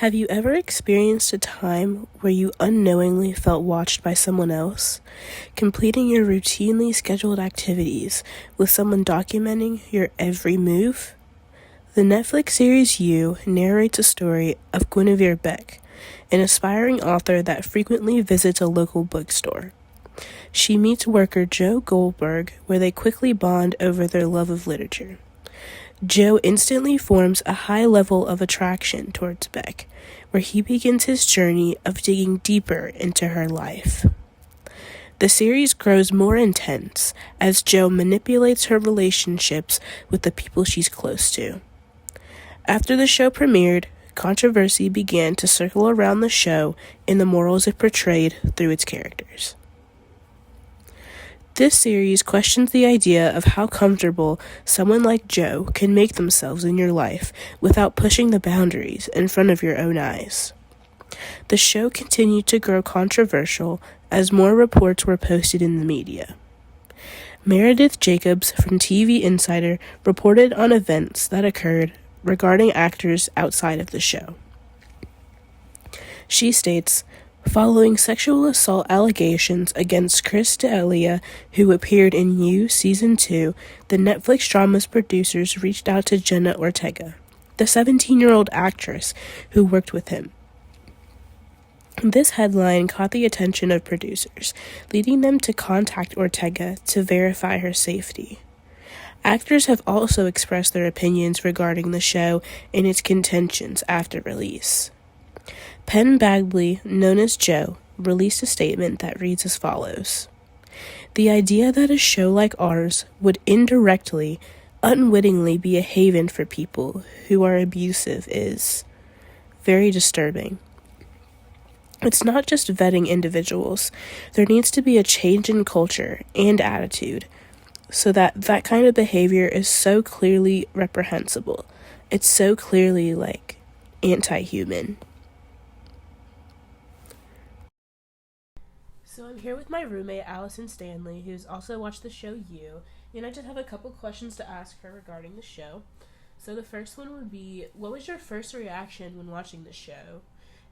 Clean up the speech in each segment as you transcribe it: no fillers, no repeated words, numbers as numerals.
Have you ever experienced a time where you unknowingly felt watched by someone else, completing your routinely scheduled activities with someone documenting your every move? The Netflix series You narrates a story of Guinevere Beck, an aspiring author that frequently visits a local bookstore. She meets worker Joe Goldberg, where they quickly bond over their love of literature. Joe instantly forms a high level of attraction towards Beck, where he begins his journey of digging deeper into her life. The series grows more intense as Joe manipulates her relationships with the people she's close to. After the show premiered, controversy began to circle around the show and the morals it portrayed through its characters. This series questions the idea of how comfortable someone like Joe can make themselves in your life without pushing the boundaries in front of your own eyes. The show continued to grow controversial as more reports were posted in the media. Meredith Jacobs from TV Insider reported on events that occurred regarding actors outside of the show. She states, following sexual assault allegations against Chris D'Elia, who appeared in You Season 2, the Netflix drama's producers reached out to Jenna Ortega, the 17-year-old actress who worked with him. This headline caught the attention of producers, leading them to contact Ortega to verify her safety. Actors have also expressed their opinions regarding the show and its contentions after release. Penn Badgley, known as Joe, released a statement that reads as follows. The idea that a show like ours would indirectly, unwittingly be a haven for people who are abusive is very disturbing. It's not just vetting individuals. There needs to be a change in culture and attitude so that kind of behavior is so clearly reprehensible. It's so clearly, anti-human. So I'm here with my roommate, Allison Stanley, who's also watched the show You, and I just have a couple questions to ask her regarding the show. So the first one would be, what was your first reaction when watching the show?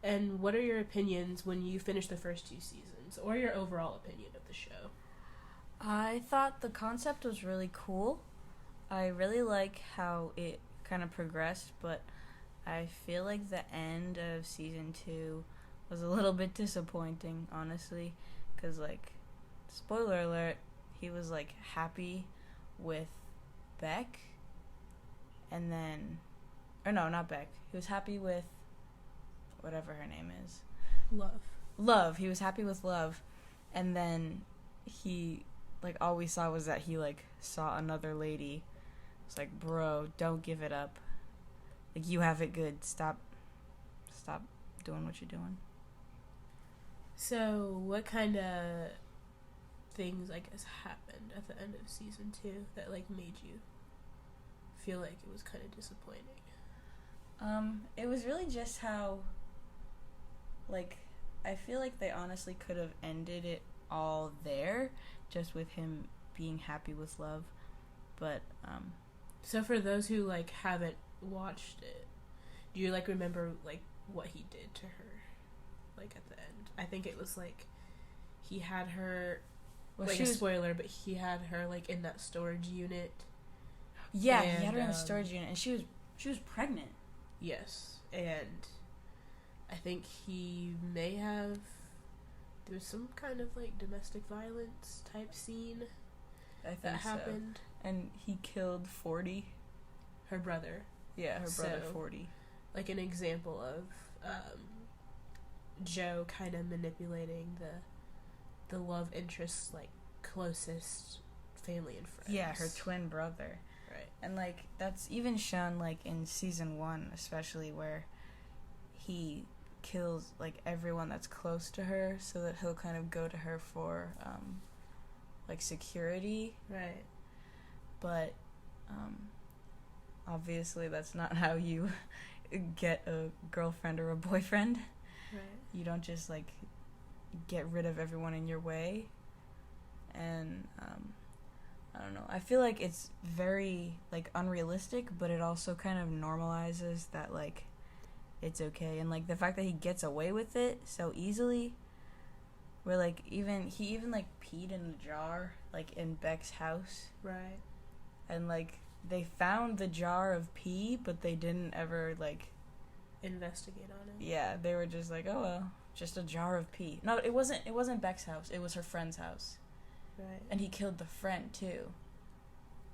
And what are your opinions when you finished the first 2 seasons, or your overall opinion of the show? I thought the concept was really cool. I really like how it kind of progressed, but I feel like the end of season 2 was a little bit disappointing, honestly, because, spoiler alert, he was, happy with Beck, and then, or no, not Beck, he was happy with whatever her name is. Love. He was happy with Love, and then he, all we saw was that he, saw another lady. It's like, bro, don't give it up. You have it good. Stop doing what you're doing. So, what kind of things, happened at the end of season 2 that, made you feel like it was kind of disappointing? It was really just how, I feel like they honestly could have ended it all there, just with him being happy with Love, but, So for those who, haven't watched it, do you, remember, what he did to her, at the end? I think it was, he had her, a spoiler, but he had her, in that storage unit. Yeah, he had her in the storage unit, and she was pregnant. Yes, and I think he may have, there was some kind of, domestic violence type scene that happened. So. And he killed 40. Her brother. Yeah, her brother 40. An example of Joe kind of manipulating the love interest's closest family and friends. Yeah, her twin brother. Right. And that's even shown in season 1, especially, where he kills everyone that's close to her so that he'll kind of go to her for security. Right. But obviously that's not how you get a girlfriend or a boyfriend. Right. You don't just get rid of everyone in your way. And I don't know. I feel like it's very unrealistic, but it also kind of normalizes that it's okay. And, like, the fact that he gets away with it so easily, where, like, he even, like, peed in a jar, like, in Beck's house. Right. And, like, they found the jar of pee, but they didn't ever, like... investigate on it. Yeah, they were just like, oh, well, just a jar of pee. No, it wasn't Beck's house. It was her friend's house. Right. And he killed the friend, too.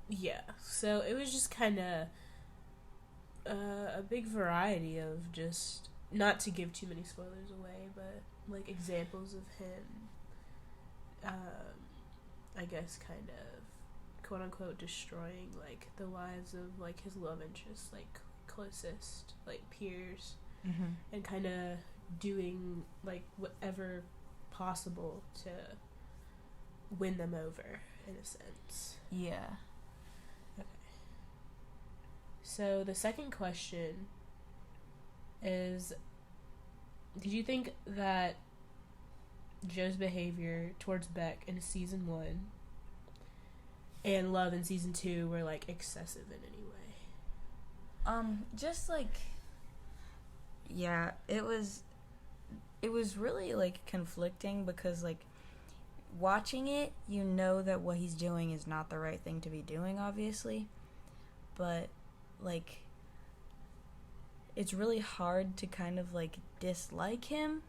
Yeah, so it was just kind of a big variety of just, not to give too many spoilers away, but, like, examples of him, I guess, kind of, quote-unquote, destroying, like, the lives of, like, his love interests, like, closest, like, peers, and kind of doing, like, whatever possible to win them over, in a sense. Yeah. So the second question is, did you think that Joe's behavior towards Beck in season 1 and love in season 2 were, like, excessive in any way? Just, like, yeah, it was really, like, conflicting because, like, watching it, you know that what he's doing is not the right thing to be doing, obviously, but, like, it's really hard to kind of, like, dislike him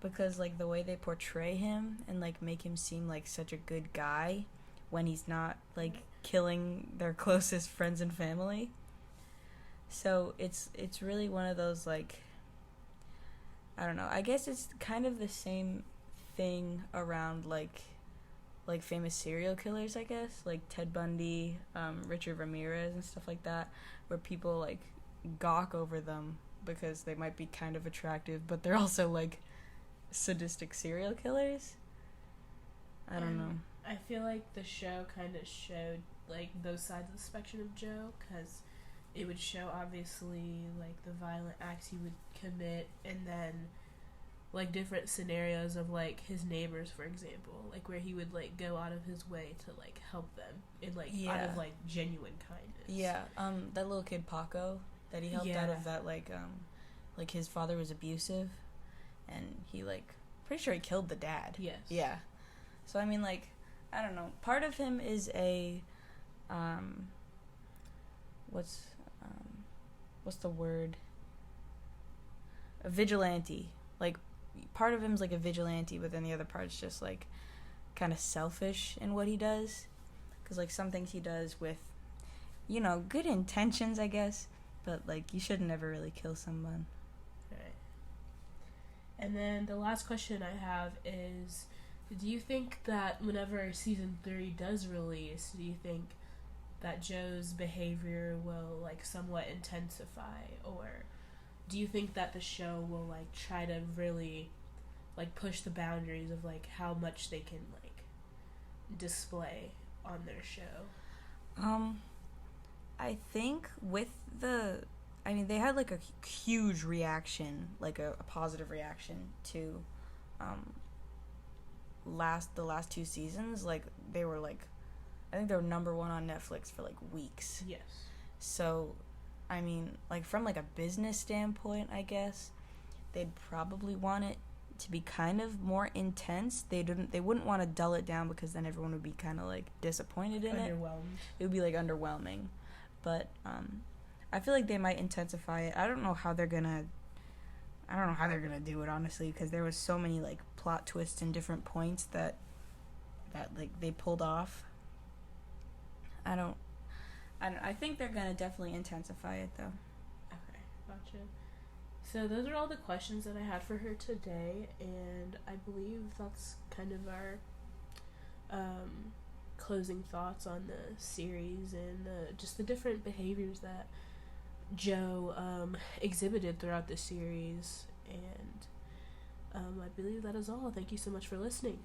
because, like, the way they portray him and, like, make him seem like such a good guy when he's not, like, killing their closest friends and family. So it's really one of those, like, I don't know, I guess it's kind of the same thing around, like famous serial killers, I guess, like Ted Bundy, Richard Ramirez and stuff like that, where people, like, gawk over them because they might be kind of attractive, but they're also, like, sadistic serial killers. I don't know. I feel like the show kind of showed, like, those sides of the spectrum of Joe, because it would show, obviously, like, the violent acts he would commit, and then, like, different scenarios of, like, his neighbors, for example, like, where he would, like, go out of his way to, like, help them in, like, out of, like, genuine kindness. Yeah, that little kid Paco that he helped out of that, like, his father was abusive, and he, like, pretty sure he killed the dad. Yes. Yeah. So, I mean, like, I don't know, part of him is a, what's the word? A vigilante. Like, part of him's like a vigilante, but then the other part's just, like, kind of selfish in what he does. Because, like, some things he does with, you know, good intentions, I guess, but, like, you should never really kill someone. Right. And then the last question I have is, do you think that whenever season 3 does release, do you think that Joe's behavior will, like, somewhat intensify, or do you think that the show will, like, try to really, like, push the boundaries of, like, how much they can, like, display on their show? I think with they had, like, a huge reaction, like, a positive reaction to, the last 2 seasons. Like, they were, like, I think they were number 1 on Netflix for, like, weeks. Yes. So, I mean, like, from, like, a business standpoint, I guess, they'd probably want it to be kind of more intense. They wouldn't want to dull it down because then everyone would be kind of, like, disappointed in it. Underwhelmed. It would be, like, underwhelming. But, I feel like they might intensify it. I don't know how they're gonna do it, honestly, because there was so many, like, plot twists and different points that like, they pulled off. I think they're gonna definitely intensify it, though. Okay, gotcha. So those are all the questions that I had for her today, and I believe that's kind of our closing thoughts on the series and just the different behaviors that Joe exhibited throughout the series. And I believe that is all. Thank you so much for listening.